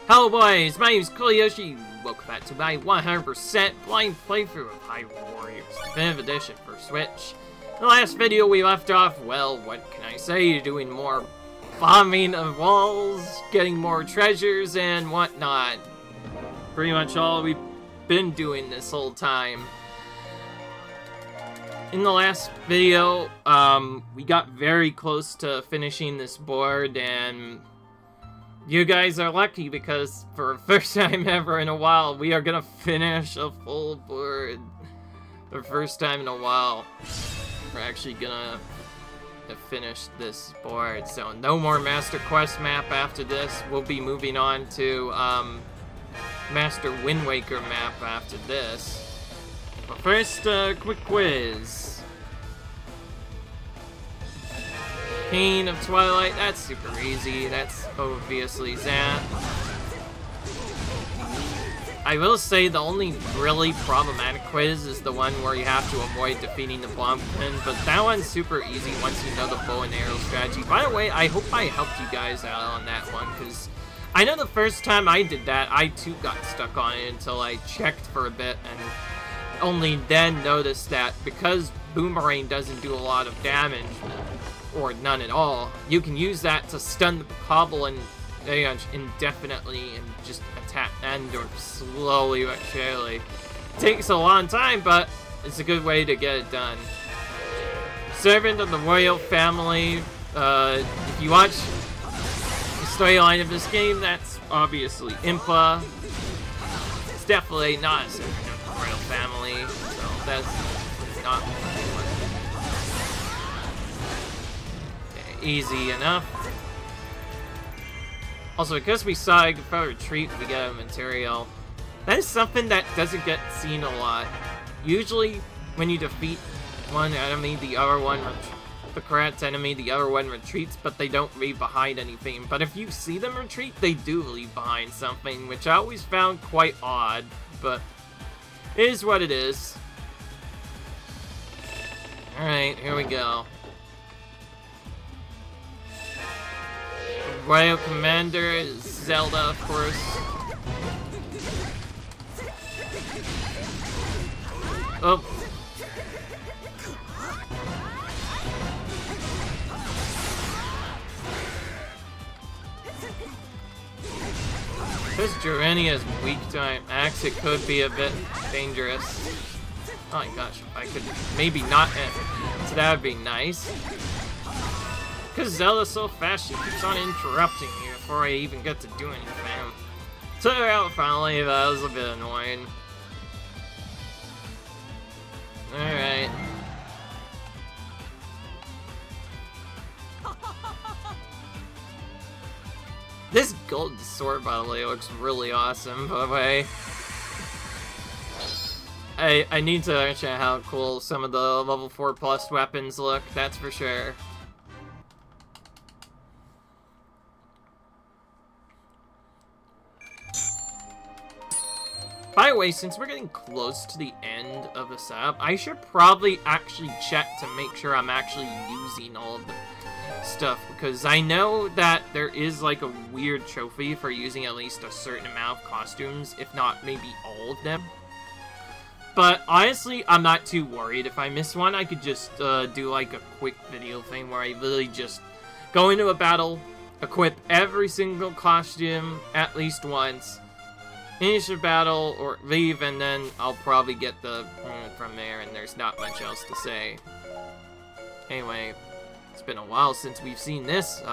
Hello boys, my name is Yoshi. Welcome back to my 100% blind playthrough of Hyrule Warriors Definitive Edition for Switch. In the last video we left off, well, what can I say, doing more bombing of walls, getting more treasures and whatnot. Pretty much all we've been doing this whole time. In the last video, we got very close to finishing this board, and you guys are lucky because for the first time ever in a while, we are gonna finish a full board. For the first time in a while, we're actually gonna finish this board. So no more Master Quest map after this. We'll be moving on to Master Wind Waker map after this. But first, quick quiz. Pain of Twilight, that's super easy. That's obviously that. I will say the only really problematic quiz is the one where you have to avoid defeating the Bombkin, but that one's super easy once you know the bow and arrow strategy. By the way, I hope I helped you guys out on that one, because I know the first time I did that, I too got stuck on it until I checked for a bit, and only then noticed that because Boomerang doesn't do a lot of damage, or none at all, you can use that to stun the Bokoblin indefinitely and just attack Endor slowly but surely. Takes a long time, but it's a good way to get it done. Servant of the royal family. If you watch the storyline of this game, that's obviously Impa. It's definitely not a servant of the royal family, so that's not easy enough. Also, because we saw Ignifer Retreat, we get a material. That is something that doesn't get seen a lot. Usually, when you defeat one enemy, the other one, the correct enemy, the other one retreats, but they don't leave behind anything. But if you see them retreat, they do leave behind something, which I always found quite odd, but it is what it is. Alright, here we go. Royal Commander is Zelda, of course. Oh. Because Gerenia's weak to my axe, it could be a bit dangerous. Oh my gosh, if I could maybe not end. So that would be nice. Because Zelda's so fast, she keeps on interrupting me before I even get to do anything. Took her out finally, that was a bit annoying. Alright. This gold sword, by the way, looks really awesome, by the way. I need to mention how cool some of the level 4+ weapons look, that's for sure. By the way, since we're getting close to the end of the setup, I should probably actually check to make sure I'm actually using all of the stuff, because I know that there is like a weird trophy for using at least a certain amount of costumes, if not maybe all of them. But honestly, I'm not too worried. If I miss one, I could just do like a quick video thing where I literally just go into a battle, equip every single costume at least once, finish the battle, or leave, and then I'll probably get the from there, and there's not much else to say. Anyway, it's been a while since we've seen this,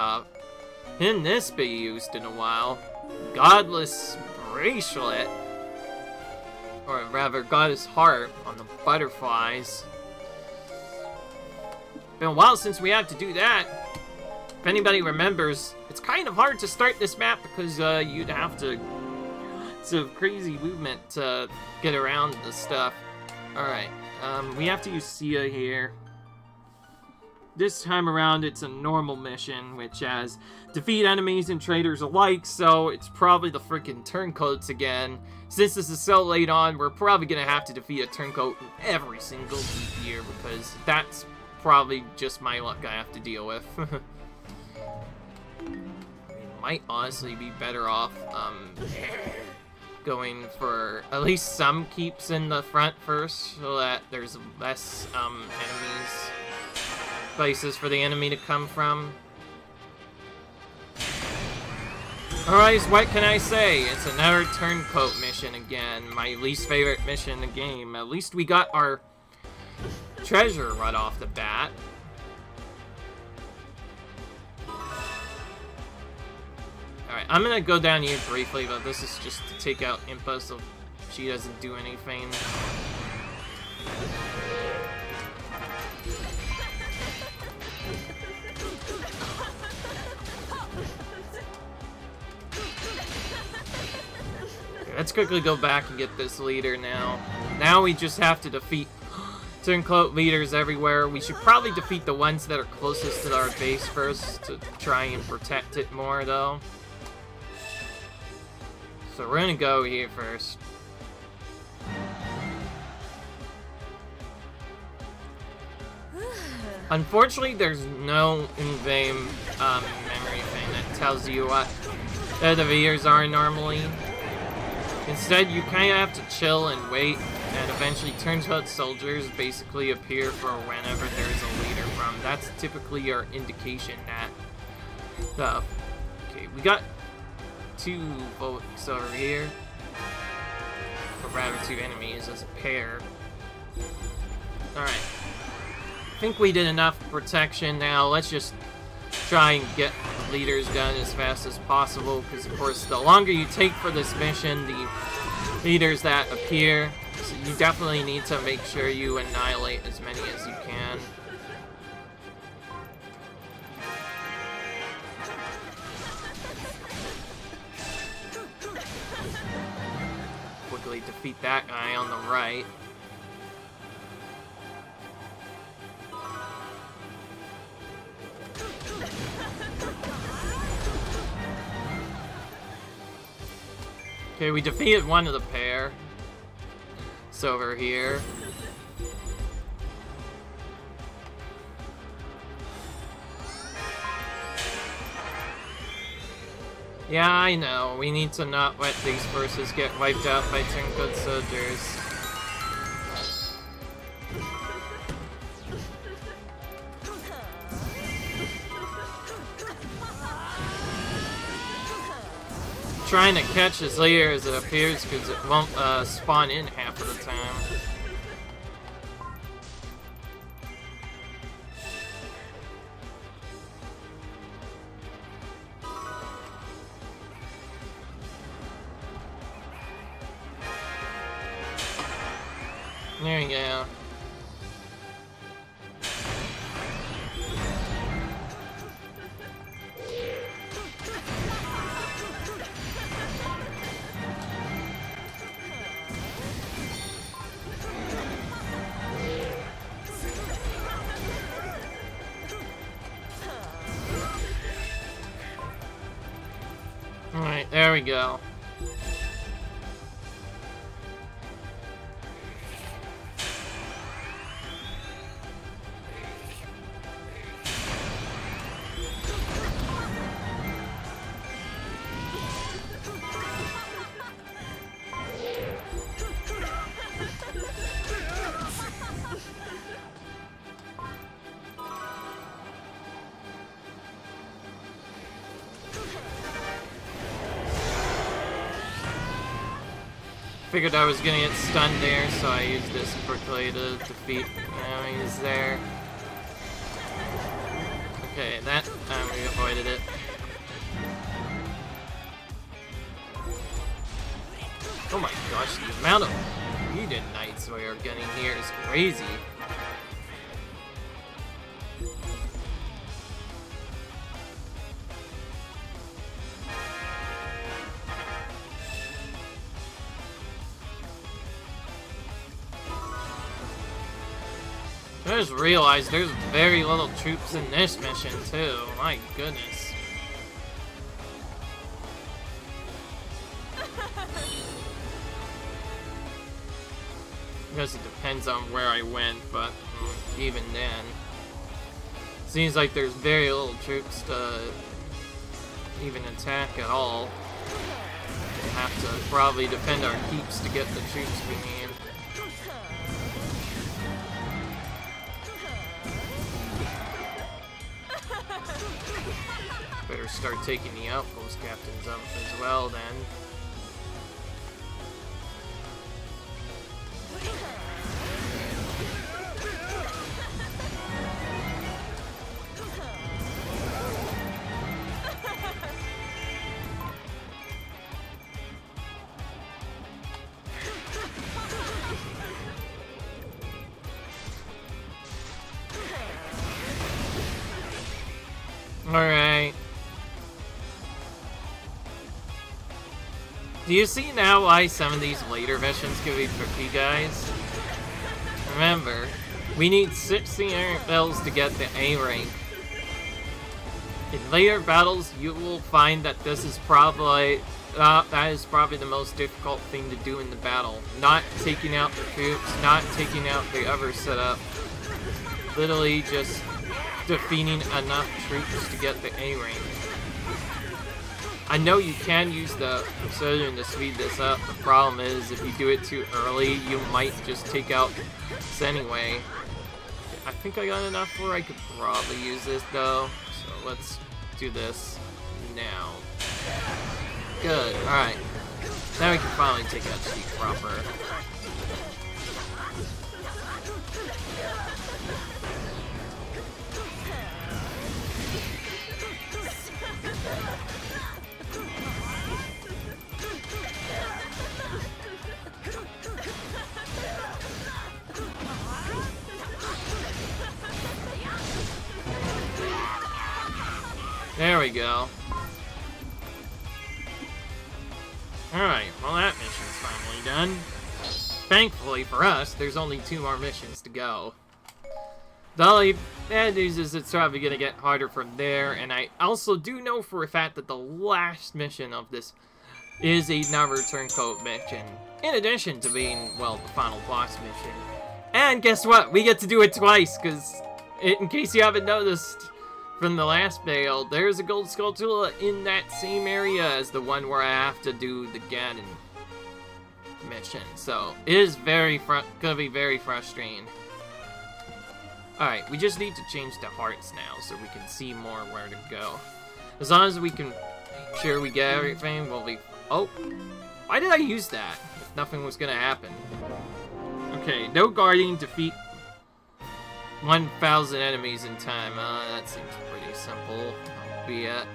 be used in a while. Godless Bracelet, or rather, Goddess Heart on the butterflies. Been a while since we had to do that. If anybody remembers, it's kind of hard to start this map because you'd have to... It's a crazy movement to get around the stuff. Alright, we have to use Sia here. This time around, it's a normal mission, which has defeat enemies and traders alike, so it's probably the freaking turncoats again. Since this is so late on, we're probably gonna have to defeat a turncoat in every single leap year, because that's probably just my luck I have to deal with. might honestly be better off going for at least some keeps in the front first, so that there's less places for the enemy to come from. Alright, what can I say? It's another turncoat mission again. My least favorite mission in the game. At least we got our treasure right off the bat. Alright, I'm gonna go down here briefly, but this is just to take out Impa so she doesn't do anything. Let's quickly go back and get this leader now. Now we just have to defeat turncoat leaders everywhere. We should probably defeat the ones that are closest to our base first to try and protect it more, though. So we're gonna go here first. Unfortunately, there's no in-game memory thing that tells you what the leaders are normally. Instead, you kind of have to chill and wait, and eventually turncoat soldiers basically appear for whenever there's a leader from. That's typically your indication that okay, we got 2 folks over here, or rather 2 enemies as a pair. Alright, I think we did enough protection now. Let's just try and get the leaders done as fast as possible, because of course the longer you take for this mission, the leaders that appear, so you definitely need to make sure you annihilate as many as you can. Quickly defeat that guy on the right. Okay, we defeated one of the pair. It's over here. Yeah, I know. We need to not let these forces get wiped out by turncoat soldiers. Trying to catch his leader as it appears because it won't spawn in half of the time. There you go. Alright, there we go. Figured I was gonna get stunned there, so I used this quickly to defeat enemies there. Okay, that time we avoided it. Oh my gosh, the amount of Eden Knights we are getting here is crazy. I just realized there's very little troops in this mission too. My goodness. I guess it depends on where I went, but even then. Seems like there's very little troops to even attack at all. We have to probably defend our keeps to get the troops we need. Better start taking the outpost captains up as well then. Alright. Do you see now why some of these later missions can be tricky, guys? Remember, we need 60 iron bells to get the A rank. In later battles, you will find that this is probably the most difficult thing to do in the battle. Not taking out the troops, not taking out the other setup. Literally just defeating enough troops to get the A rank. I know you can use the Obsidian to speed this up. The problem is, if you do it too early, you might just take out this anyway. I think I got enough where I could probably use this though. So let's do this now. Good, alright. Now we can finally take out Chief proper. There we go. Alright, well that mission's finally done. Thankfully for us, there's only 2 more missions to go. The only bad news is it's probably gonna get harder from there, and I also do know for a fact that the last mission of this is another turncoat mission, in addition to being, well, the final boss mission. And guess what? We get to do it twice, because in case you haven't noticed, from the last battle, there's a gold Skulltula in that same area as the one where I have to do the Ganon mission. So, it is gonna be very frustrating. Alright, we just need to change the hearts now so we can see more where to go. As long as we can make sure we get everything, we'll be... Oh! Why did I use that? If nothing was gonna happen. Okay, no guarding, defeat 1,000 enemies in time. That seems pretty simple. Albeit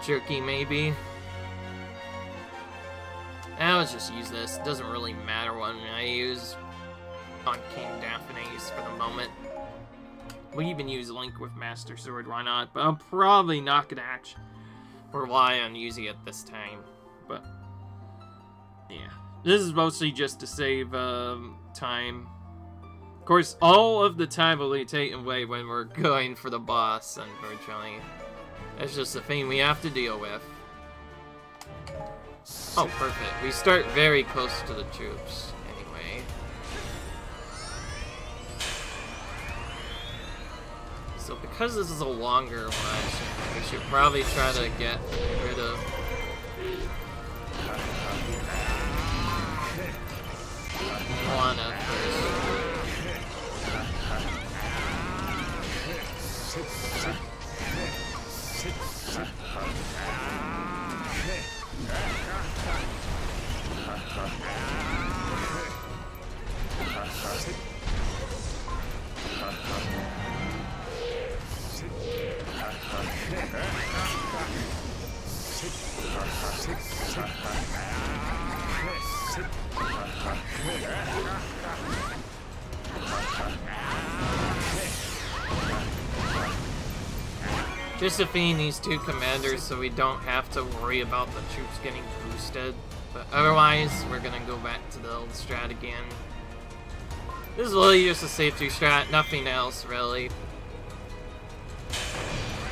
jerky, maybe. Let's just use this. It doesn't really matter what I use on King Daphne's for the moment. We even use Link with Master Sword, why not? But I'm probably not gonna actually rely on using it this time. But yeah, this is mostly just to save time. Of course, all of the time will be taken away when we're going for the boss, unfortunately. That's just a thing we have to deal with. Oh, perfect. We start very close to the troops, anyway. So because this is a longer one, we should probably try to get rid of... Lana first. Just defeating these 2 commanders so we don't have to worry about the troops getting boosted. But otherwise, we're gonna go back to the old strat again. This is really just a safety strat, nothing else really.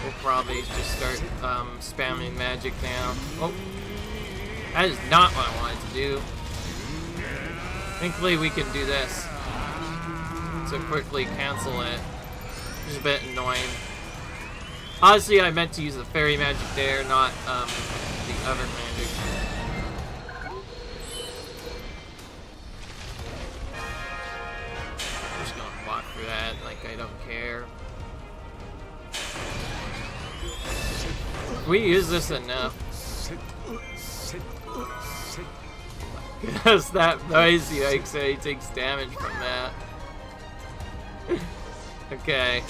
We'll probably just start spamming magic now. Oh, that is not what I wanted to do. Thankfully we can do this to quickly cancel it. It's a bit annoying. Honestly, I meant to use the fairy magic there, not the other magic. I'm just gonna walk through that like I don't care. We use this enough. Because that noise he makes, he takes damage from that. Okay.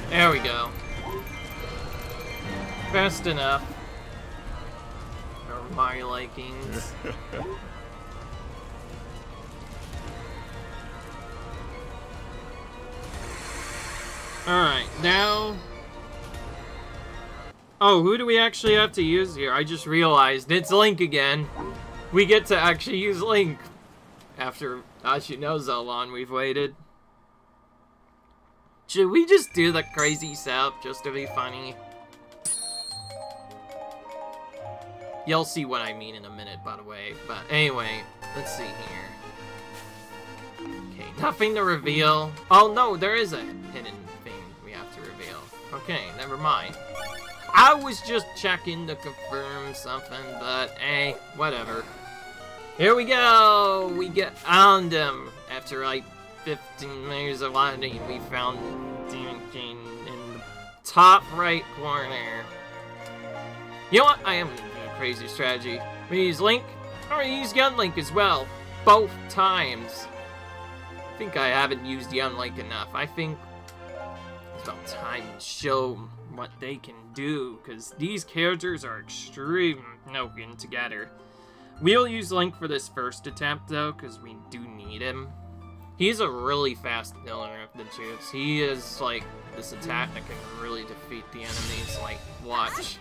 There we go. Fast enough. For my likings. Alright, now... Oh, who do we actually have to use here? I just realized it's Link again. We get to actually use Link. After Ashi knows how long we've waited. Should we just do the crazy setup just to be funny? You'll see what I mean in a minute, by the way. But anyway, let's see here. Okay, nothing to reveal. Oh no, there is a hidden thing we have to reveal. Okay, never mind. I was just checking to confirm something, but eh, whatever. Here we go! We get found him after like 15 years of landing. We found Demon King in the top right corner. You know what? I am gonna do a crazy strategy. We use Link, or we use Young Link as well. Both times. I think I haven't used Young Link enough. I think it's about time to show what they can do, because these characters are extremely good together. We'll use Link for this first attempt, though, because we do need him. He's a really fast killer of the troops. He is, like, this attack that can really defeat the enemies. Like, watch.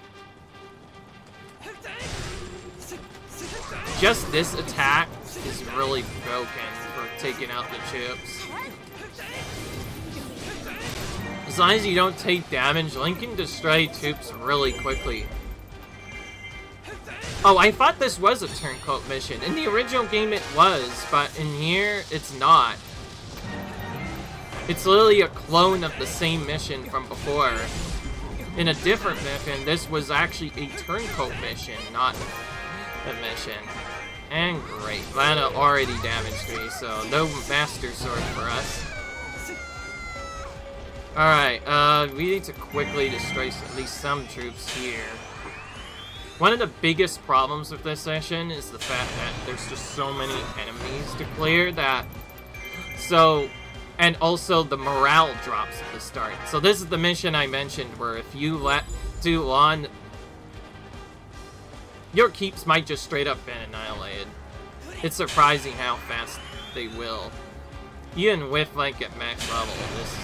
Just this attack is really broken for taking out the troops. As long as you don't take damage, Link can destroy troops really quickly. Oh, I thought this was a turncoat mission. In the original game it was, but in here, it's not. It's literally a clone of the same mission from before. In a different mission, this was actually a turncoat mission, not a mission. And great, Lana already damaged me, so no Master Sword for us. Alright, we need to quickly destroy at least some troops here. One of the biggest problems with this session is the fact that there's just so many enemies to clear that... So... And also the morale drops at the start. So this is the mission I mentioned where if you let too long... Your keeps might just straight up be annihilated. It's surprising how fast they will. Even with like at max level, this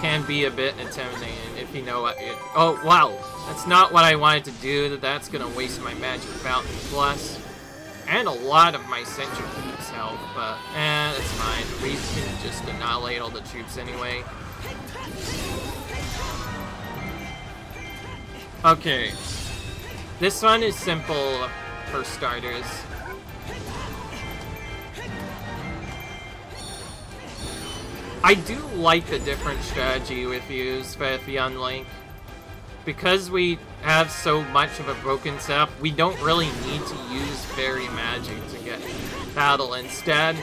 can be a bit intimidating if you know what it... Oh, wow! That's not what I wanted to do. That's gonna waste my magic fountain plus. And a lot of my centrifuge's health, but that's fine. We can just annihilate all the troops anyway. Okay. This one is simple for starters. I do like the different strategy with Young Link. Because we have so much of a broken setup, we don't really need to use fairy magic to get battle. Instead,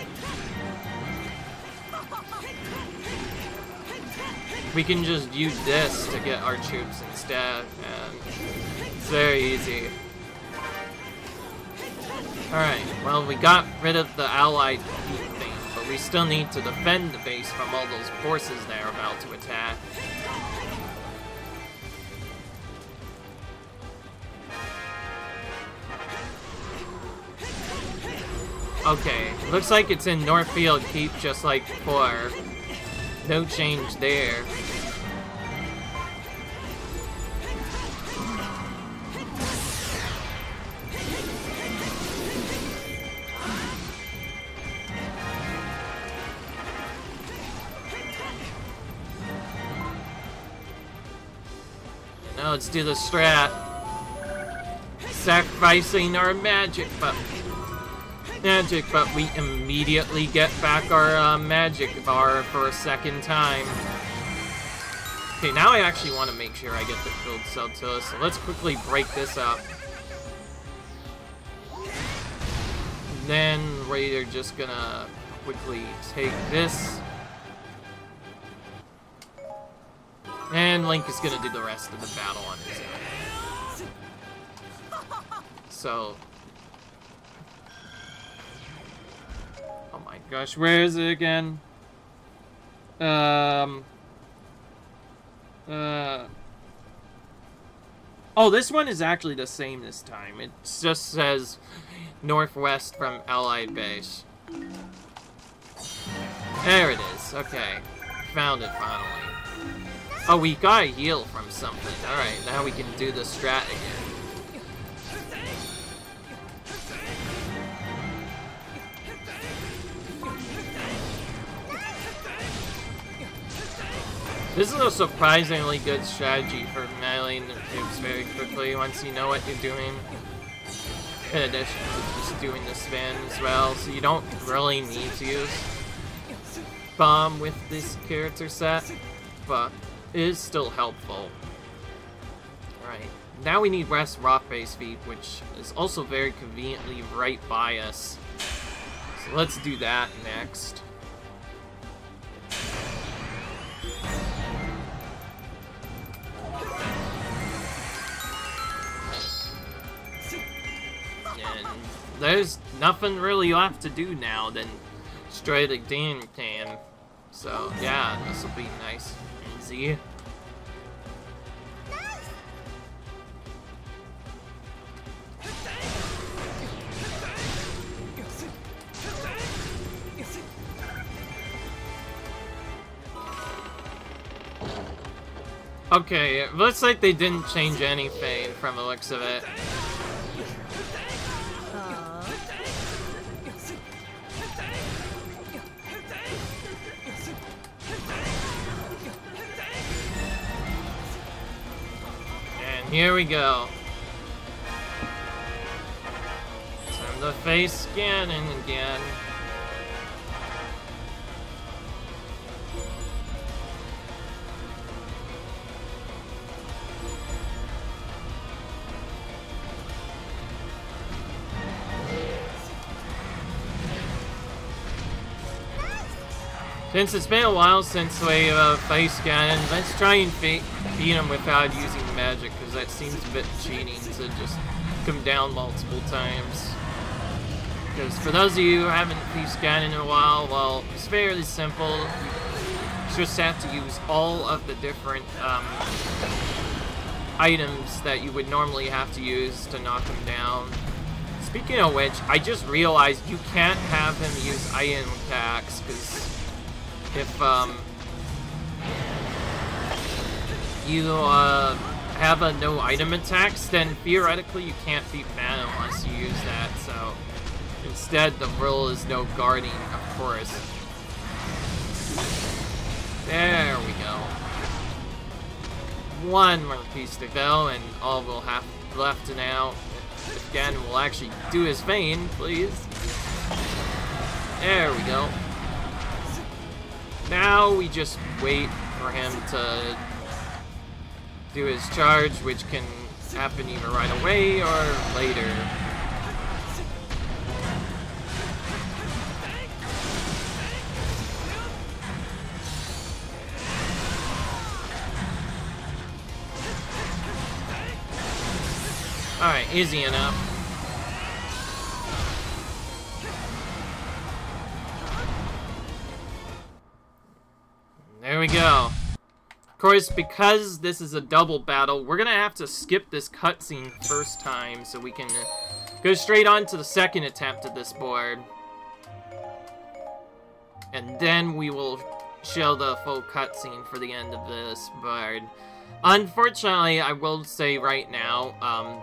we can just use this to get our troops instead, and it's very easy. Alright, well, we got rid of the allied thing, but we still need to defend the base from all those forces they're about to attack. Okay, looks like it's in Northfield Keep just like before. No change there. Now let's do the strat. Sacrificing our magic, but we immediately get back our magic bar for a second time. Okay, now I actually want to make sure I get the gold Skulltulas, so let's quickly break this up. Then we're just gonna quickly take this. And Link is gonna do the rest of the battle on his own. So... oh my gosh, where is it again? Oh, this one is actually the same this time. It just says northwest from Allied Base. There it is. Okay. Found it finally. Oh, we got a heal from something. Alright, now we can do the strat again. This is a surprisingly good strategy for meleeing the troops very quickly once you know what you're doing. In addition to just doing the spin as well, so you don't really need to use bomb with this character set, but it is still helpful. Alright, now we need West Rock Base Feet, which is also very conveniently right by us. So let's do that next. There's nothing really left to do now than straight a game can. So yeah, this will be nice and easy. Okay, it looks like they didn't change anything from the looks of it. Here we go. Time to face Ganon again. Since it's been a while since we faced Ganon, let's try and beat him without using magic, because that seems a bit cheating to just come down multiple times. Because for those of you who haven't faced Ganon in a while, well, it's fairly simple. You just have to use all of the different items that you would normally have to use to knock him down. Speaking of which, I just realized you can't have him use item attacks, because if you have a no item attacks, then theoretically you can't beat Ganon unless you use that, so instead the rule is no guarding, of course. There we go. One more piece to go, and all we'll have left now, if Ganon will actually do his vein, please. There we go. Now we just wait for him to do his charge, which can happen either right away or later. Alright, easy enough. There we go. Of course, because this is a double battle, we're gonna have to skip this cutscene first time so we can go straight on to the second attempt at this board. and then we will show the full cutscene for the end of this bard. Unfortunately, I will say right now,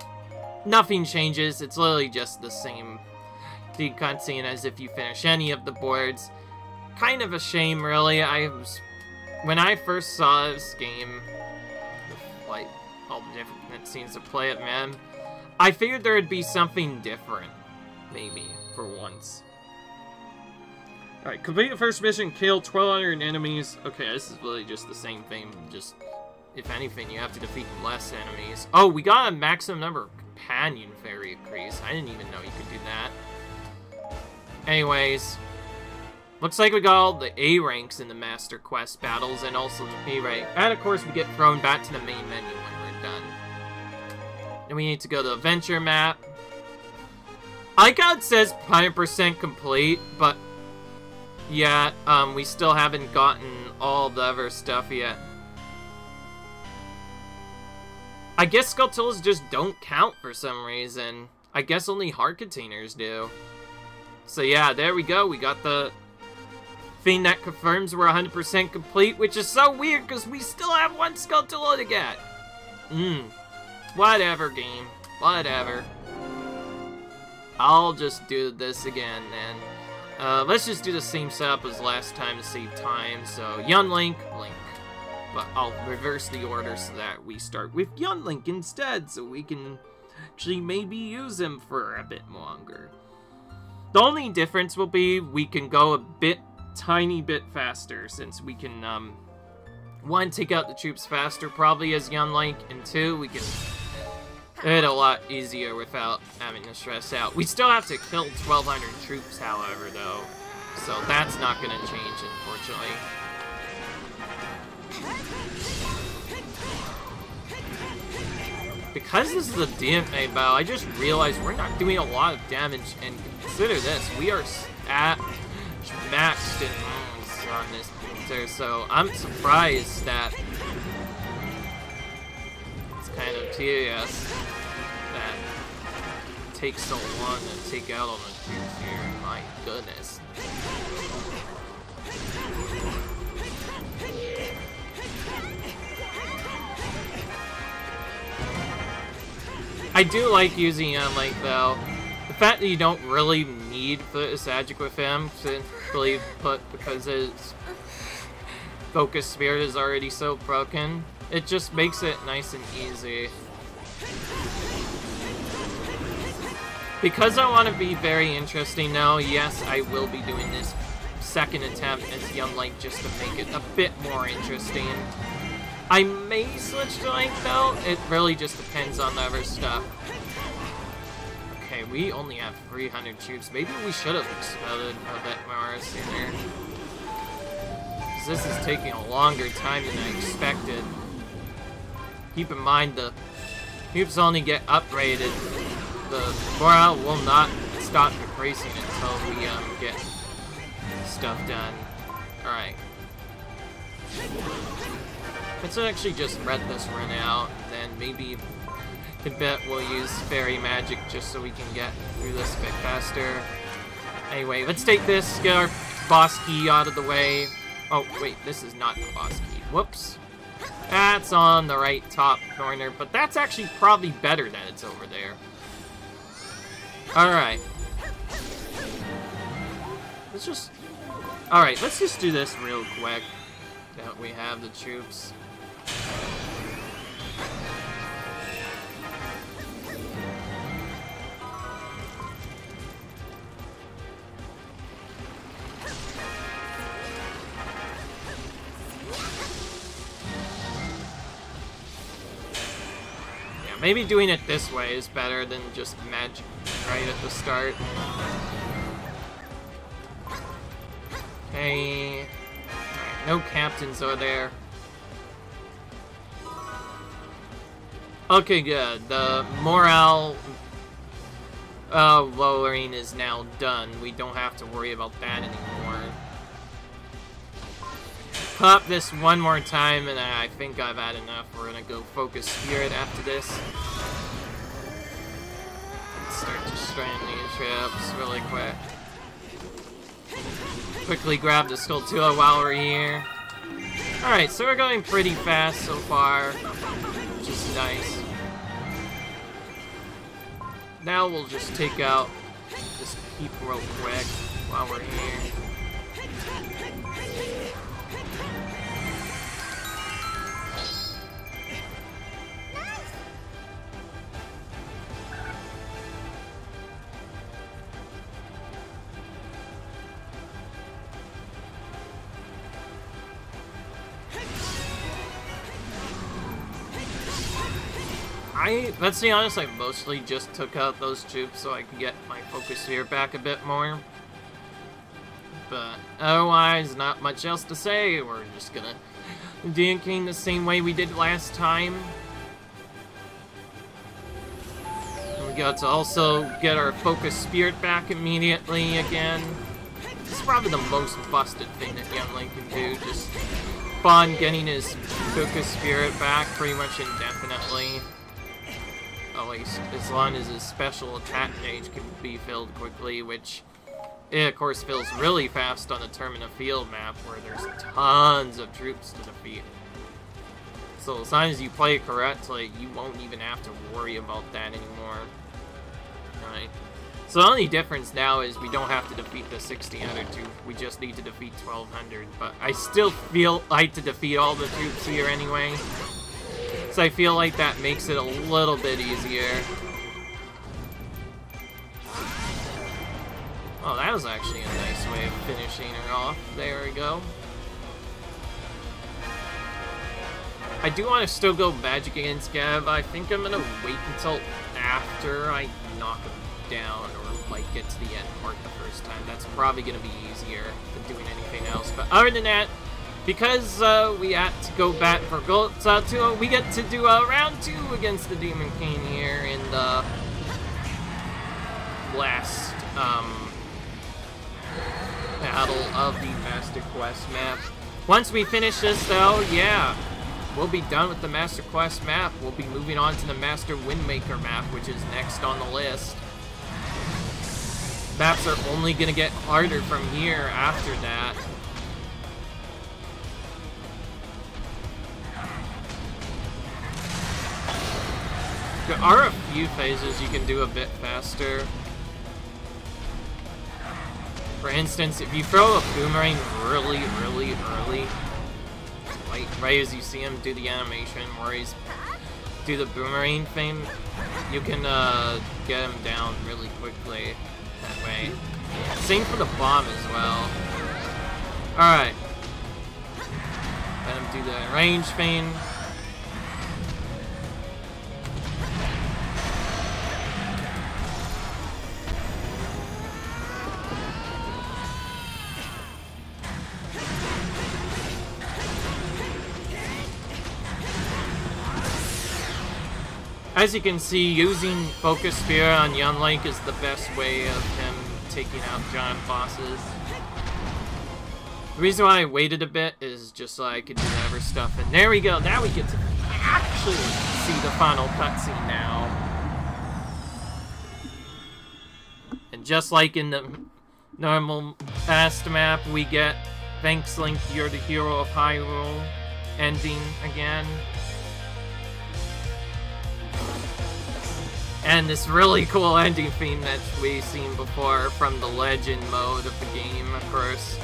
nothing changes. It's literally just the same cutscene as if you finish any of the boards. Kind of a shame, really. When I first saw this game, with, like, all the different scenes to play it, man, I figured there would be something different, maybe, for once. Alright, complete the first mission, kill 1,200 enemies. Okay, this is really just the same thing, just, if anything, you have to defeat less enemies. Oh, we got a maximum number of companion fairy increase. I didn't even know you could do that. Anyways, looks like we got all the A ranks in the Master Quest battles, and also the B rank. And of course, we get thrown back to the main menu when we're done. Then we need to go to the adventure map. I like how it says 100% complete, but yeah, we still haven't gotten all the other stuff yet. I guess Skulltulas just don't count for some reason. I guess only heart containers do. So yeah, there we go. We got the thing that confirms we're 100% complete, which is so weird because we still have one Skulltula to get. Whatever, game. Whatever. I'll just do this again, then. Let's just do the same setup as last time to save time. So, Young Link, Link. But I'll reverse the order so that we start with Young Link instead, so we can actually maybe use him for a bit longer. The only difference will be we can go a tiny bit faster, since we can, one, take out the troops faster, probably as Young Link, and two, we can it a lot easier without having to stress out. We still have to kill 1,200 troops, however, though, so that's not going to change, unfortunately. Because this is a DMA battle, I just realized we're not doing a lot of damage, and consider this, we are at maxed in moves on this monster, so I'm surprised that it's kind of tedious that it takes so long to take out all the troops here. My goodness. I do like using him, like, though. The fact that you don't really need this magic with him, simply put, because his focus spirit is already so broken, it just makes it nice and easy. Because I want to be very interesting now, yes, I will be doing this second attempt as Young Link just to make it a bit more interesting. I may switch to Link, though. It really just depends on the other stuff. Okay, we only have 300 troops. Maybe we should have exploded a bit more sooner. Because this is taking a longer time than I expected. Keep in mind, the troops only get upgraded. The morale will not stop decreasing until we get stuff done. Alright. Let's actually just read this run out, and then maybe I bet we'll use fairy magic just so we can get through this a bit faster. Anyway, let's take this, get our boss key out of the way. Oh, wait, this is not the boss key. Whoops. That's on the right top corner, but that's actually probably better that it's over there. Alright. Let's just do this real quick. That we have the troops. Yeah, maybe doing it this way is better than just magic right at the start. Okay. No captains over there. Okay, good. The morale lowering is now done. We don't have to worry about that anymore. Pop this one more time, and I think I've had enough. We're gonna go focus spirit after this. Let's start destroying these troops really quick. quickly grab the Skulltula while we're here. Alright, so we're going pretty fast so far, which is nice. Now we'll just take out this keep real quick while we're here. Let's be honest, I mostly just took out those troops so I could get my focus sphere back a bit more. But otherwise, not much else to say. We're just gonna do King the same way we did last time. And we got to also get our focus spirit back immediately again. This is probably the most busted thing that Young Link can do. Just Bon getting his focus spirit back pretty much indefinitely. At least as long as his special attack gauge can be filled quickly, which it of course fills really fast on the Termina Field map where there's tons of troops to defeat. So as long as you play correctly, you won't even have to worry about that anymore. Right. So the only difference now is we don't have to defeat the 60 other troops, we just need to defeat 1200, but I still feel like to defeat all the troops here anyway. So I feel like that makes it a little bit easier. Oh, that was actually a nice way of finishing her off. There we go. I do want to still go magic against Gav. I think I'm gonna wait until after I knock him down or like get to the end part the first time. That's probably gonna be easier than doing anything else. But other than that, because we had to go back for Skulltulas, we get to do round 2 against the Demon King here in the last battle of the Master Quest map. Once we finish this though, yeah, we'll be done with the Master Quest map. We'll be moving on to the Master Windmaker map, which is next on the list. Maps are only gonna get harder from here after that. There are a few phases you can do a bit faster. For instance, if you throw a boomerang really early, like right as you see him do the animation where he's do the boomerang thing, you can get him down really quickly that way. Same for the bomb as well. Alright. Let him do the range thing. As you can see, using Focus Spear on Young Link is the best way of him taking out giant bosses. The reason why I waited a bit is just so I could do other stuff. And there we go, now we get to actually see the final cutscene now. And just like in the normal past map, we get "Thanks Link, you're the hero of Hyrule" ending again. And this really cool ending theme that we've seen before from the legend mode of the game, of course.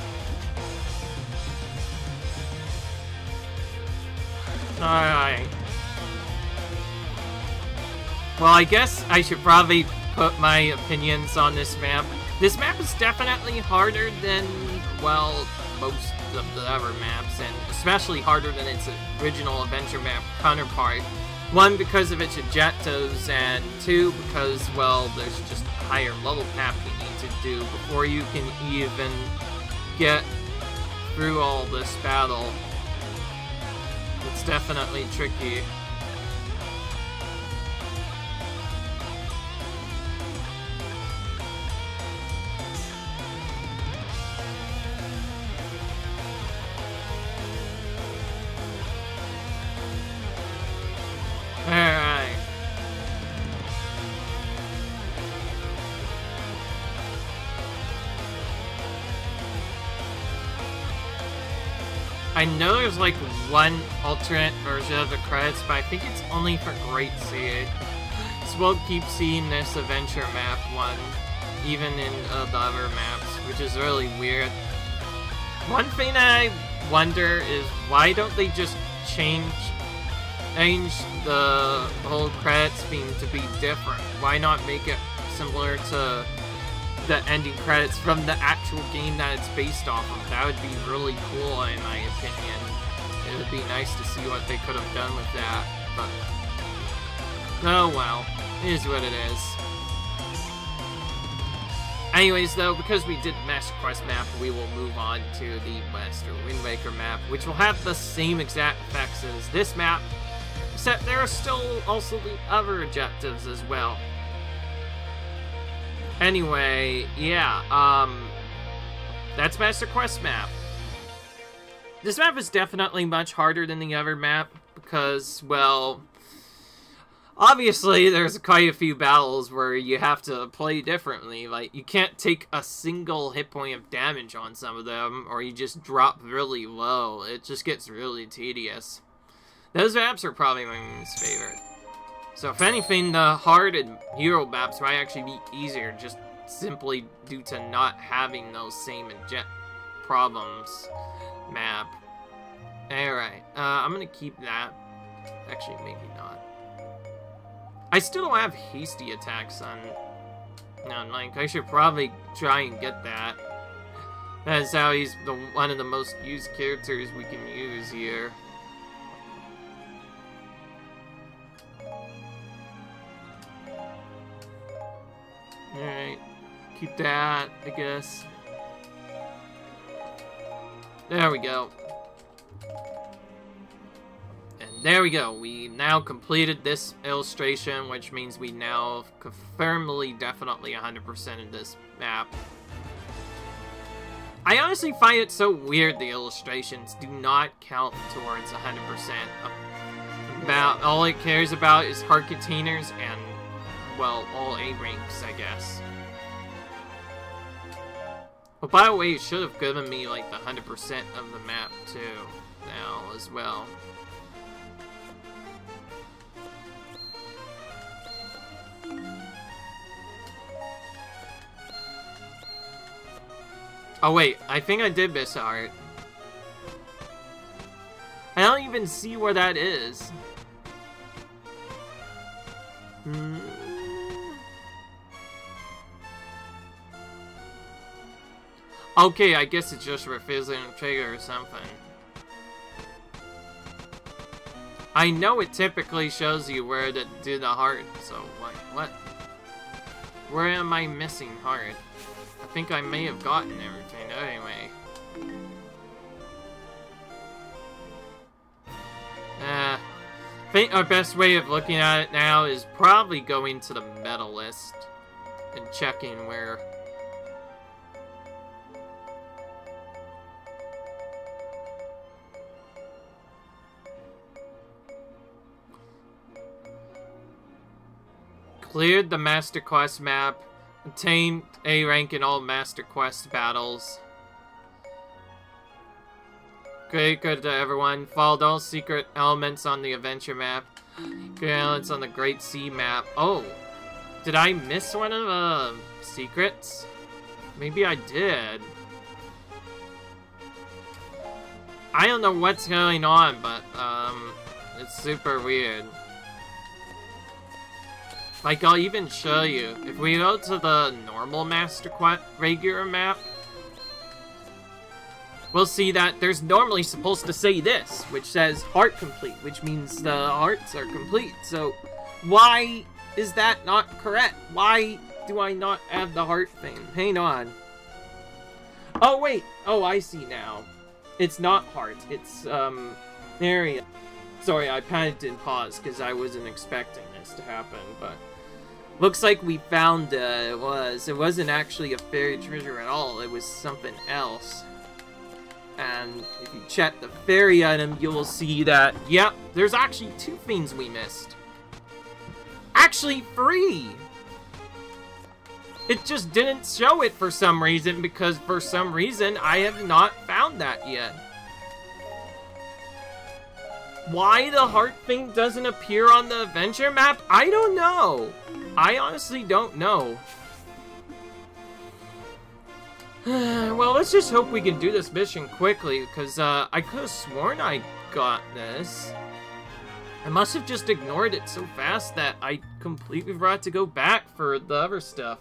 Alright. Well, I guess I should probably put my opinions on this map. This map is definitely harder than, well, most of the other maps, and especially harder than its original adventure map counterpart. One, because of its ejectos, and two, because, well, there's just a higher level path you need to do before you can even get through all this battle. It's definitely tricky. Alright. I know there's like one alternate version of the credits, but I think it's only for Great Sea. So we'll keep seeing this adventure map one, even in the other maps, which is really weird. One thing I wonder is why don't they just change the whole credits theme to be different? Why not make it similar to the ending credits from the actual game that it's based off of? That would be really cool in my opinion. It would be nice to see what they could have done with that, but oh well, it is what it is. Anyways though, because we did Master Quest map, we will move on to the Master Wind Waker map, which will have the same exact effects as this map, except there are still also the other objectives as well. Anyway, yeah, that's Master Quest map. This map is definitely much harder than the other map because, well, obviously there's quite a few battles where you have to play differently. Like, you can't take a single hit point of damage on some of them, or you just drop really low. It just gets really tedious. Those maps are probably my least favorite. So if anything, the hard and hero maps might actually be easier, just simply due to not having those same problems map. Alright, I'm gonna keep that. Actually, maybe not. I still don't have hasty attacks on Link. I should probably try and get that. That's how he's one of the most used characters we can use here. Alright, keep that, I guess. There we go. And there we go. We now completed this illustration, which means we now have firmly, definitely 100% in this map. I honestly find it so weird the illustrations do not count towards 100%. About all it cares about is heart containers and, well, all A ranks, I guess. Well, by the way, it should have given me, like, the 100% of the map, too, now, as well. Oh, wait, I think I did miss art. I don't even see where that is. Okay, I guess it's just refusing a trigger or something. I know it typically shows you where to do the heart, so like, what? Where am I missing heart? I think I may have gotten everything anyway. I think our best way of looking at it now is probably going to the medal list and checking where. Cleared the Master Quest map. Obtained A rank in all Master Quest battles. Great, good to everyone. Followed all secret elements on the adventure map. Good elements on the Great Sea map. Oh, did I miss one of the secrets? Maybe I did. I don't know what's going on, but it's super weird. Like, I'll even show you. If we go to the normal Master Quest regular map, we'll see that there's normally supposed to say this, which says heart complete, which means the hearts are complete. So, why is that not correct? Why do I not have the heart thing? Hang on. Oh, wait. Oh, I see now. It's not heart. It's, area. Sorry, I panicked and paused because I wasn't expecting this to happen, but looks like we found, it wasn't actually a fairy treasure at all, it was something else. And if you check the fairy item, you will see that, yep, there's actually 2 things we missed. Actually, 3! It just didn't show it for some reason, because for some reason, I have not found that yet. Why the heart thing doesn't appear on the adventure map? I don't know. I honestly don't know. Well, let's just hope we can do this mission quickly, because I could have sworn I got this. I must have just ignored it so fast that I completely forgot to go back for the other stuff.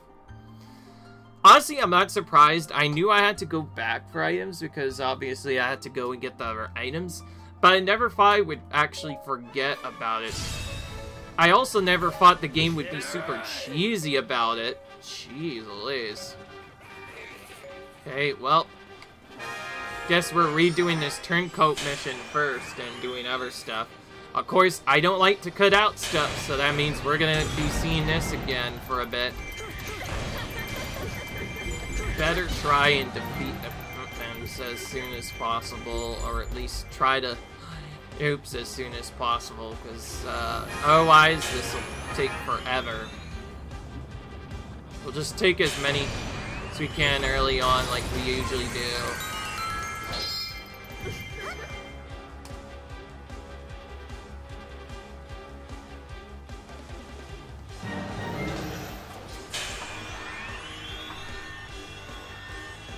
Honestly, I'm not surprised. I knew I had to go back for items, because obviously I had to go and get the other items. But I never thought I would actually forget about it. I also never thought the game would be super cheesy about it. Jeez Louise. Okay, well, guess we're redoing this turncoat mission first and doing other stuff. Of course, I don't like to cut out stuff, so that means we're gonna be seeing this again for a bit. Better try and defeat the Pimps as soon as possible, or at least try to oops as soon as possible, because otherwise this will take forever. We'll just take as many as we can early on, like we usually do.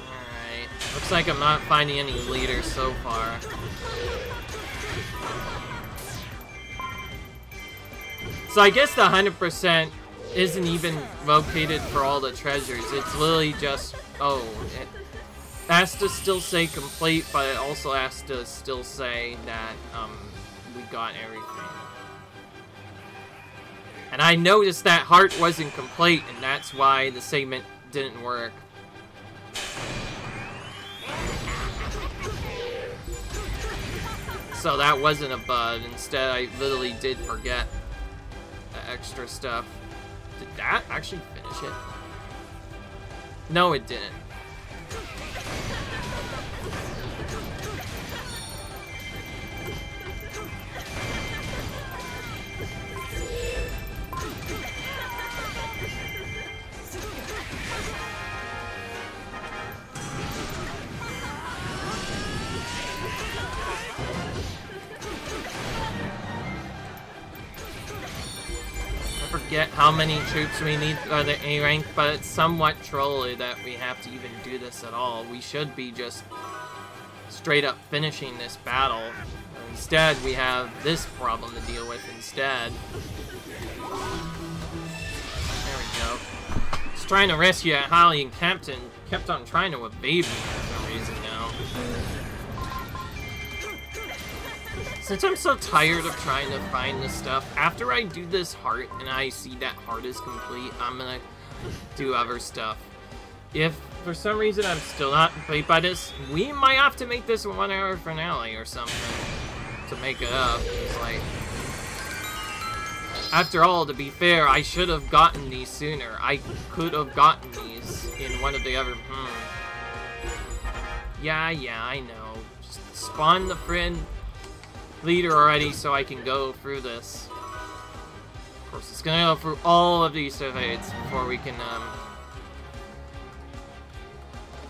Alright, looks like I'm not finding any leaders so far. So I guess the 100% isn't even located for all the treasures. It's literally just, oh, it has to still say complete, but it also has to still say that we got everything. And I noticed that heart wasn't complete, and that's why the segment didn't work. So that wasn't a bug. Instead, I literally did forget the extra stuff. Did that actually finish it? No, it didn't. Forget how many troops we need for the A rank, but it's somewhat trolly that we have to even do this at all. We should be just straight up finishing this battle. Instead, we have this problem to deal with instead. There we go. I was trying to rescue Holly, and Captain kept on trying to evade me for some reason now. Since I'm so tired of trying to find this stuff, after I do this heart and I see that heart is complete, I'm gonna do other stuff. If for some reason I'm still not complete by this, we might have to make this a 1 hour finale or something to make it up. It's like, after all, to be fair, I should have gotten these sooner. I could have gotten these in one of the other, Yeah, I know. Just spawn the friend leader already so I can go through this. Of course, it's gonna go through all of these surveys before we can,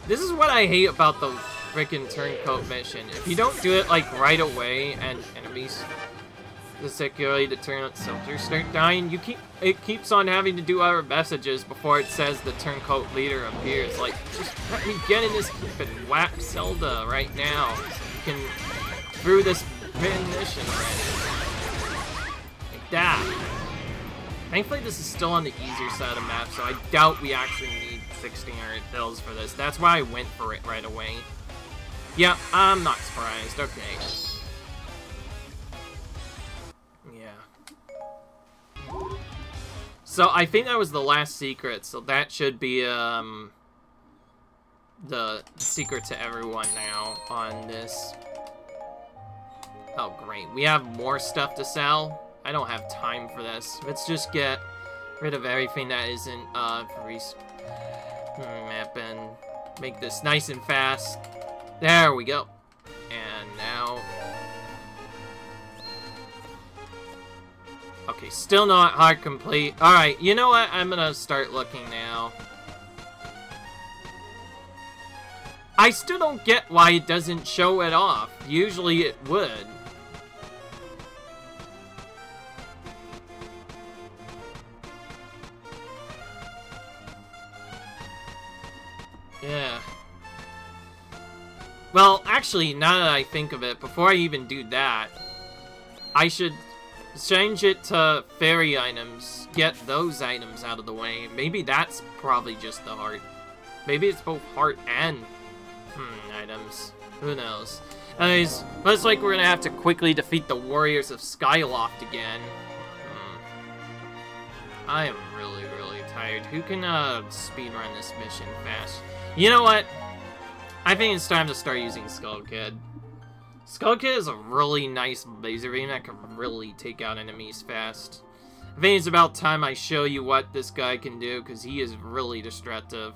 This is what I hate about the freaking turncoat mission. If you don't do it, like, right away, and enemies, particularly the turncoat soldiers, start dying, it keeps on having to do other messages before it says the turncoat leader appears. Like, just let me get in this keep and whack Zelda right now. So you can, through this mission already. Like that. Thankfully, this is still on the easier side of the map, so I doubt we actually need 1600 bills for this. That's why I went for it right away. Yeah, I'm not surprised. Okay. Yeah. So, I think that was the last secret, so that should be, the secret to everyone now on this. Oh, great. We have more stuff to sell? I don't have time for this. Let's just get rid of everything that isn't, map and make this nice and fast. There we go. And now... Okay, still not hard complete. Alright, you know what? I'm gonna start looking now. I still don't get why it doesn't show it off. Usually it would. Yeah. Well, actually, now that I think of it, before I even do that, I should change it to fairy items. Get those items out of the way. Maybe that's probably just the heart. Maybe it's both heart and items. Who knows? Anyways, looks like we're gonna have to quickly defeat the Warriors of Skyloft again. I am really, really tired. Who can speedrun this mission fast? You know what? I think it's time to start using Skull Kid. Skull Kid is a really nice laser beam that can really take out enemies fast. I think it's about time I show you what this guy can do, because he is really destructive.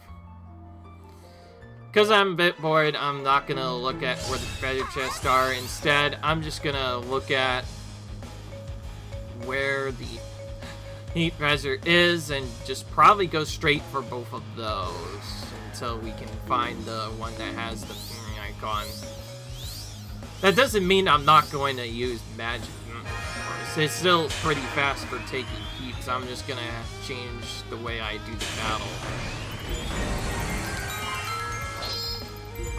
Because I'm a bit bored, I'm not going to look at where the treasure chests are. Instead, I'm just going to look at where the heat treasure is and just probably go straight for both of those until we can find the one that has the icon. That doesn't mean I'm not going to use magic. It's still pretty fast for taking keeps. I'm just going to change the way I do the battle.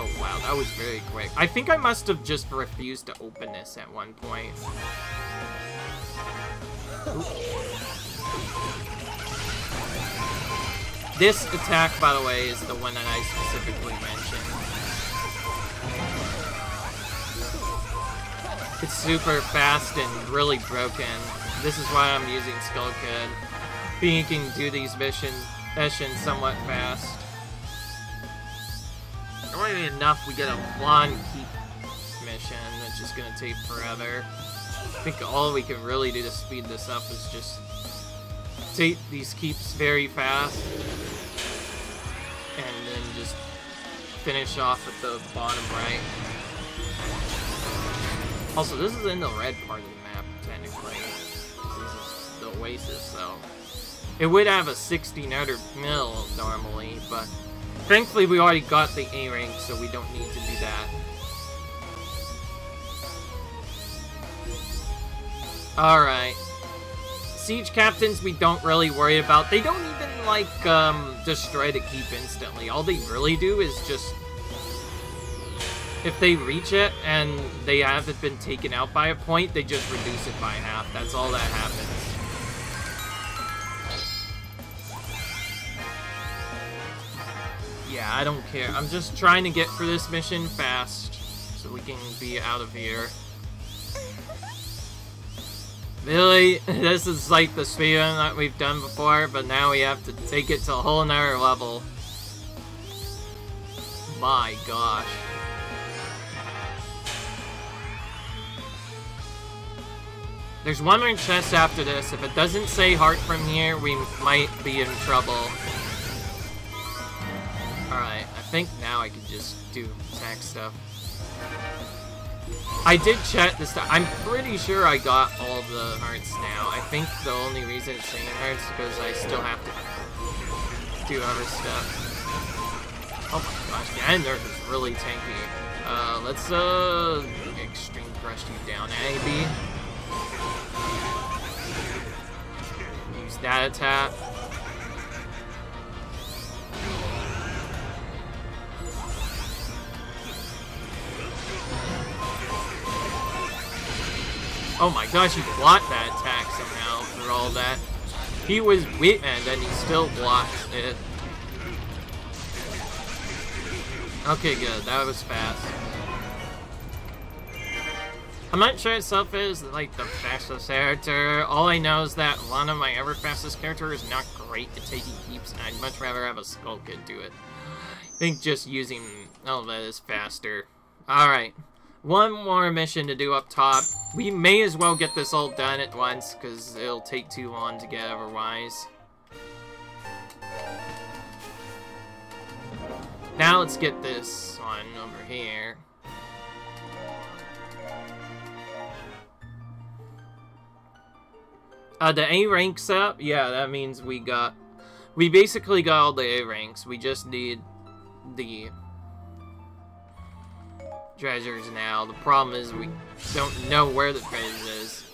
Oh wow, that was very quick. I think I must have just refused to open this at one point. This attack, by the way, is the one that I specifically mentioned. It's super fast and really broken. This is why I'm using Skull Kid. Being he can do these missions somewhat fast. Only enough we get a blonde keep mission, that's just gonna take forever. I think all we can really do to speed this up is just take these keeps very fast and then just finish off at the bottom right. Also, this is in the red part of the map, technically. This is the Oasis, so it would have a 1600 mil normally, but thankfully we already got the A rank, so we don't need to do that. Alright. Siege captains we don't really worry about. They don't even, like, destroy the keep instantly. All they really do is just, if they reach it and they haven't been taken out by a point, they just reduce it by half. That's all that happens. Yeah, I don't care. I'm just trying to get through this mission fast so we can be out of here. Really? This is like the speedrun that we've done before, but now we have to take it to a whole nother level. My gosh. There's one more chest after this. If it doesn't say heart from here, we might be in trouble. Alright, I think now I can just do attack stuff. I did check this time. I'm pretty sure I got all of the hearts now. I think the only reason it's saying hearts is because I still have to do other stuff. Oh my gosh, Ganon is really tanky. Let's extreme crush you down, AB. Use that attack. Oh my gosh, he blocked that attack somehow for all that. He was weak and then he still blocked it. Okay, good. That was fast. I'm not sure itself is like the fastest character. All I know is that one of my ever fastest character is not great at taking keeps, and I'd much rather have a Skull Kid do it. I think just using all that is faster. Alright. One more mission to do up top. We may as well get this all done at once, because it'll take too long to get otherwise. Now let's get this one over here. The A ranks up? Yeah, that means we basically got all the A ranks. We just need the treasures now. The problem is we don't know where the treasure is.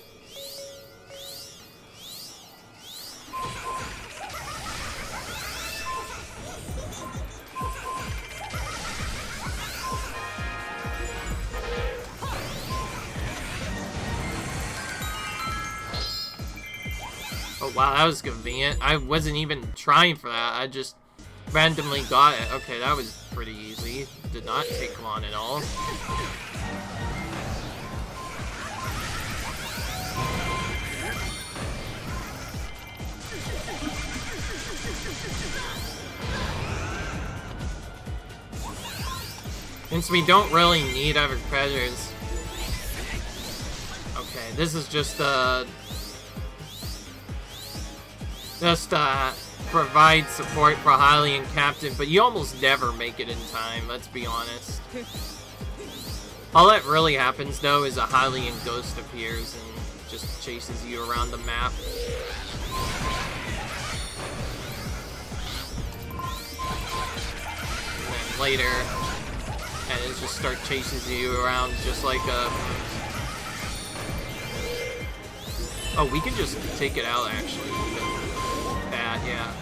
Oh wow, that was convenient. I wasn't even trying for that. I just randomly got it. Okay, that was pretty easy. Did not take long at all. Since we don't really need other treasures. Okay, this is just provide support for Hylian Captain, but you almost never make it in time, let's be honest. All that really happens, though, is a Hylian ghost appears and just chases you around the map. And then later, and it just start chasing you around just like a... Oh, we can just take it out, actually. That, yeah.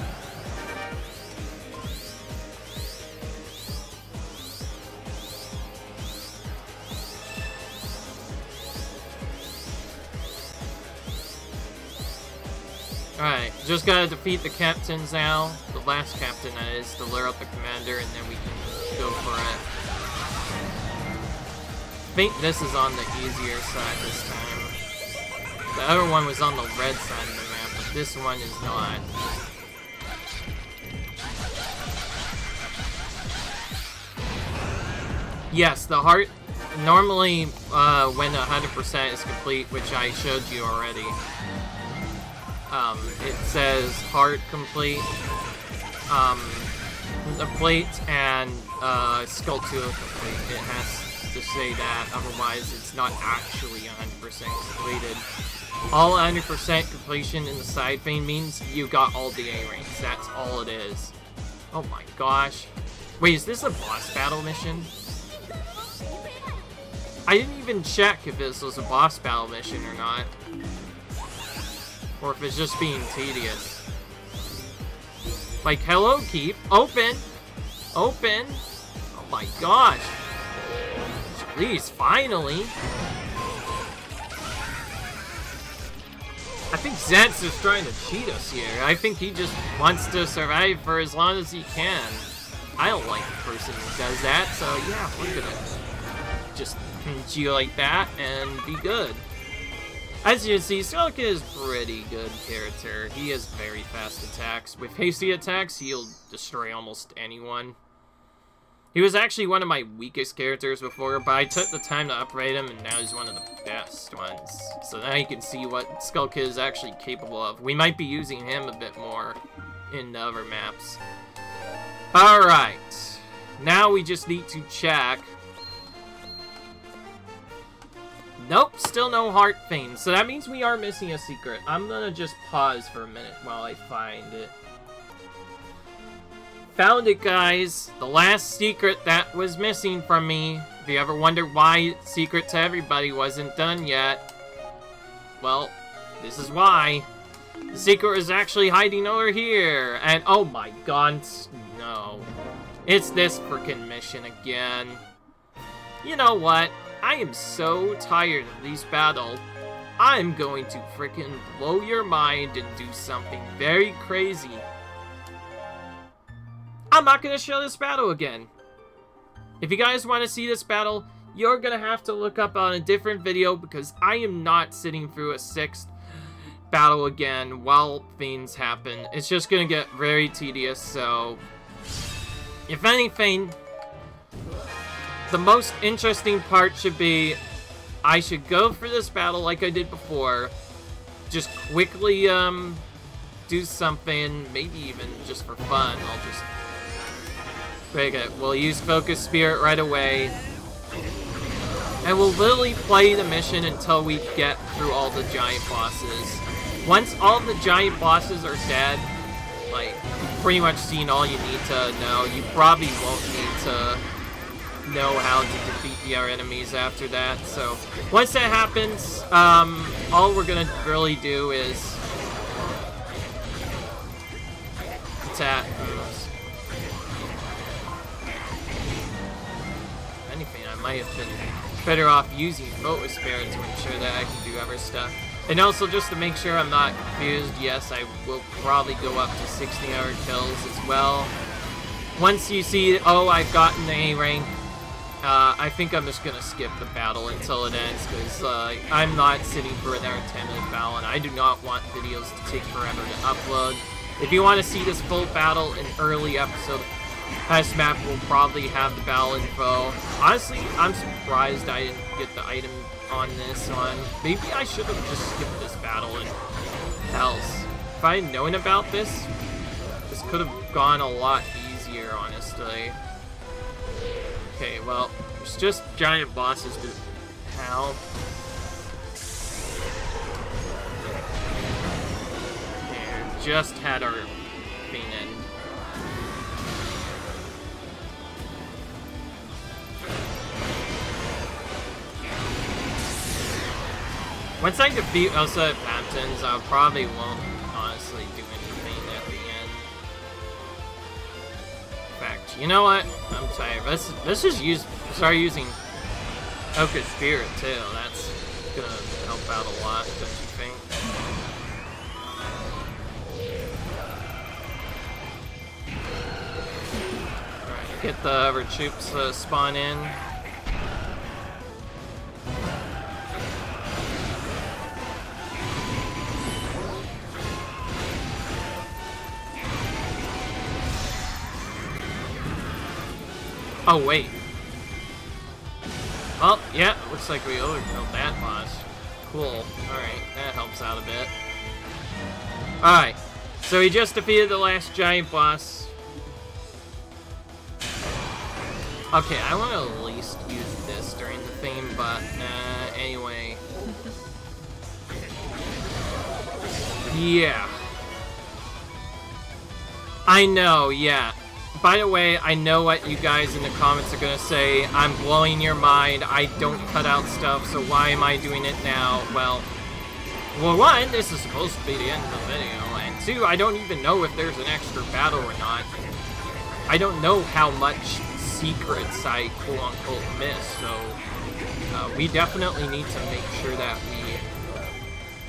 Alright, just gotta defeat the captains now. The last captain, that is, to lure up the commander, and then we can go for it. I think this is on the easier side this time. The other one was on the red side of the map, but this one is not. Yes, the heart, normally when 100% is complete, which I showed you already, it says heart complete, the plate, and Skulltulas complete. It has to say that, otherwise it's not actually 100% completed. All 100% completion in the side vein means you got all the A ranks. That's all it is. Oh my gosh. Wait, is this a boss battle mission? I didn't even check if this was a boss battle mission or not. Or if it's just being tedious. Like, hello, keep. Open! Open! Oh my gosh. Please, finally. I think Zent's is trying to cheat us here. I think he just wants to survive for as long as he can. I don't like the person who does that, so yeah, we're gonna just cheat like that and be good. As you can see, Skulltulas is a pretty good character. He has very fast attacks. With hasty attacks, he'll destroy almost anyone. He was actually one of my weakest characters before, but I took the time to upgrade him, and now he's one of the best ones. So now you can see what Skulltulas is actually capable of. We might be using him a bit more in the other maps. Alright. Now we just need to check. Nope, still no heart vein. So that means we are missing a secret. I'm gonna just pause for a minute while I find it. Found it, guys. The last secret that was missing from me. If you ever wonder why Secret to Everybody wasn't done yet, well, this is why. The secret is actually hiding over here. And oh my god, no. It's this freaking mission again. You know what? I am so tired of these battles. I'm going to freaking blow your mind and do something very crazy. I'm not going to show this battle again. If you guys want to see this battle, you're going to have to look up on a different video because I am not sitting through a 6th battle again while things happen. It's just going to get very tedious, so if anything, the most interesting part should be I should go for this battle like I did before. Just quickly do something, maybe even just for fun. I'll just break it. We'll use Focus Spirit right away. And we'll literally play the mission until we get through all the giant bosses. Once all the giant bosses are dead, like, you've pretty much seen all you need to know. You probably won't need to know how to defeat the other enemies after that. So once that happens, all we're gonna really do is attack. If anything, I might have been better off using Focus Spirit to ensure that I can do other stuff. And also, just to make sure I'm not confused, yes, I will probably go up to 60-hour kills as well. Once you see, oh, I've gotten the A rank, I think I'm just gonna skip the battle until it ends, because I'm not sitting for another 10-minute battle, and I do not want videos to take forever to upload. If you want to see this full battle in early episode, this map will probably have the battle info. Honestly, I'm surprised I didn't get the item on this one. Maybe I should have just skipped this battle and else. If I had known about this, this could have gone a lot easier, honestly. Okay, well, there's just giant bosses to pound. And just had our thing end. Once I defeat Elsa Mountains, I probably won't honestly do anything at the end. In fact, you know what? I'm tired. Let's just start using Focus Spirit too. That's gonna help out a lot, don't you think? Alright, get the other troops spawn in. Oh, wait. Well, yeah, looks like we overkilled that boss. Cool. Alright, that helps out a bit. Alright, so we just defeated the last giant boss. Okay, I want to at least use this during the theme, but, anyway. Yeah. I know, yeah. By the way, I know what you guys in the comments are gonna say. I'm blowing your mind. I don't cut out stuff, so why am I doing it now? Well, one, this is supposed to be the end of the video, and two, I don't even know if there's an extra battle or not. I don't know how much secrets I quote-unquote miss, so we definitely need to make sure that we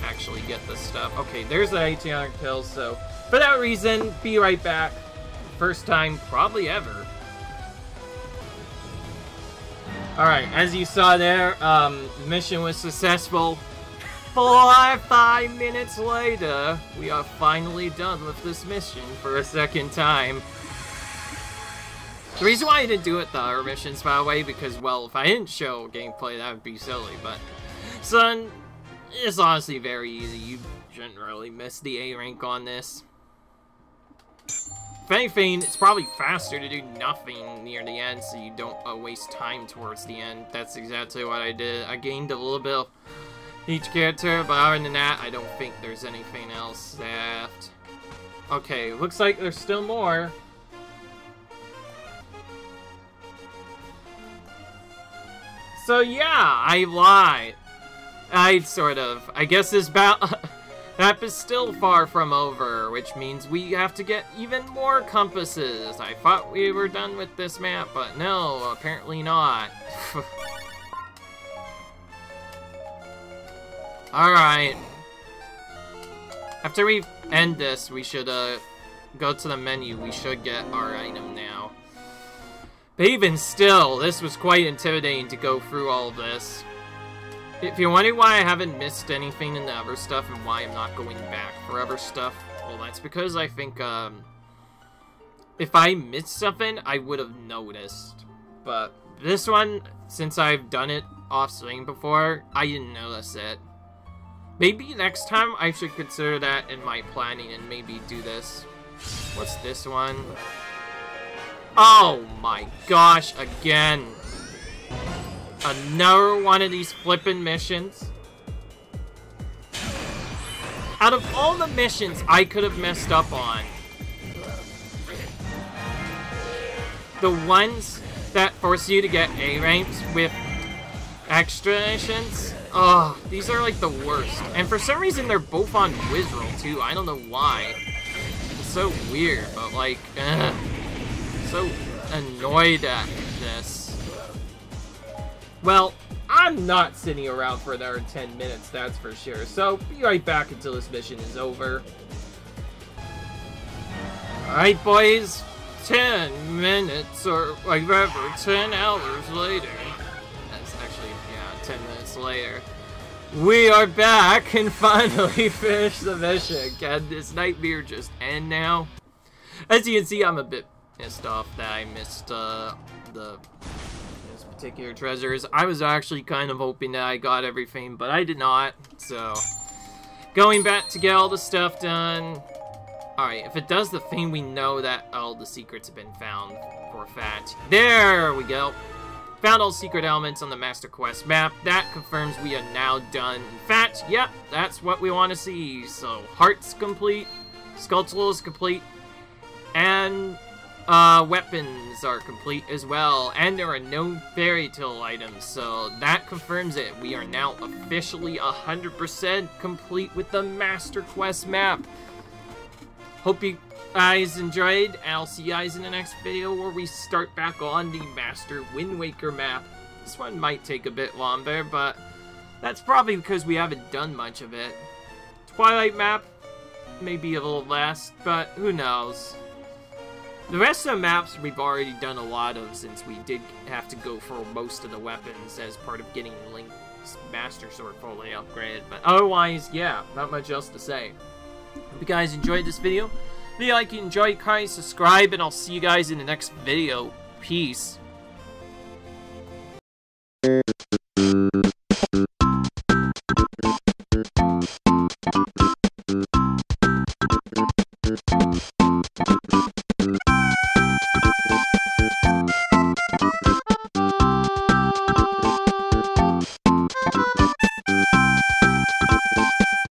actually get this stuff. Okay, there's the 1800 kills, so for that reason, be right back. First time probably ever. Alright, as you saw there, mission was successful. 5 minutes later, we are finally done with this mission for a second time. The reason why I didn't do it the other missions, by the way, because, well, if I didn't show gameplay, that would be silly, but, son, it's honestly very easy. You shouldn't really miss the A rank on this. If anything, it's probably faster to do nothing near the end so you don't waste time towards the end. That's exactly what I did. I gained a little bit of each character, but other than that, I don't think there's anything else left. Okay, looks like there's still more. So yeah, I lied. I guess this map is still far from over, which means we have to get even more compasses. I thought we were done with this map, but no, apparently not. Alright. After we end this, we should go to the menu. We should get our item now. But even still, this was quite intimidating to go through all of this. If you're wondering why I haven't missed anything in the other stuff and why I'm not going back for other stuff, well, that's because I think, if I missed something, I would have noticed. But this one, since I've done it off-screen before, I didn't notice it. Maybe next time I should consider that in my planning and maybe do this. What's this one? Oh my gosh, again. Another one of these flippin' missions. Out of all the missions I could have messed up on, the ones that force you to get A ranks with extra missions, oh, these are like the worst. And for some reason they're both on Wizroll too. I don't know why. It's so weird, but like, so annoyed at this. Well, I'm not sitting around for another 10 minutes, that's for sure. So, be right back until this mission is over. Alright, boys. 10 minutes, or whatever, 10 hours later. That's actually, yeah, 10 minutes later. We are back and finally finished the mission. Can this nightmare just end now? As you can see, I'm a bit pissed off that I missed those particular treasures. I was actually kind of hoping that I got everything, but I did not. So, going back to get all the stuff done. Alright, if it does the thing, we know that all the secrets have been found for a fact. There we go. Found all secret elements on the Master Quest map. That confirms we are now done. In fact, yep, that's what we want to see. So, heart's complete, Skulltulas complete, and weapons are complete as well. And there are no fairy tale items, so that confirms it. We are now officially 100% complete with the Master Quest map. Hope you guys enjoyed, and I'll see you guys in the next video where we start back on the Master Wind Waker map. This one might take a bit longer, but that's probably because we haven't done much of it. Twilight map, maybe a little less, but who knows. The rest of the maps we've already done a lot of, since we did have to go for most of the weapons as part of getting Link's Master Sword fully upgraded. But otherwise, yeah, not much else to say. Hope you guys enjoyed this video. If you like, you enjoyed, kindly subscribe, and I'll see you guys in the next video. Peace.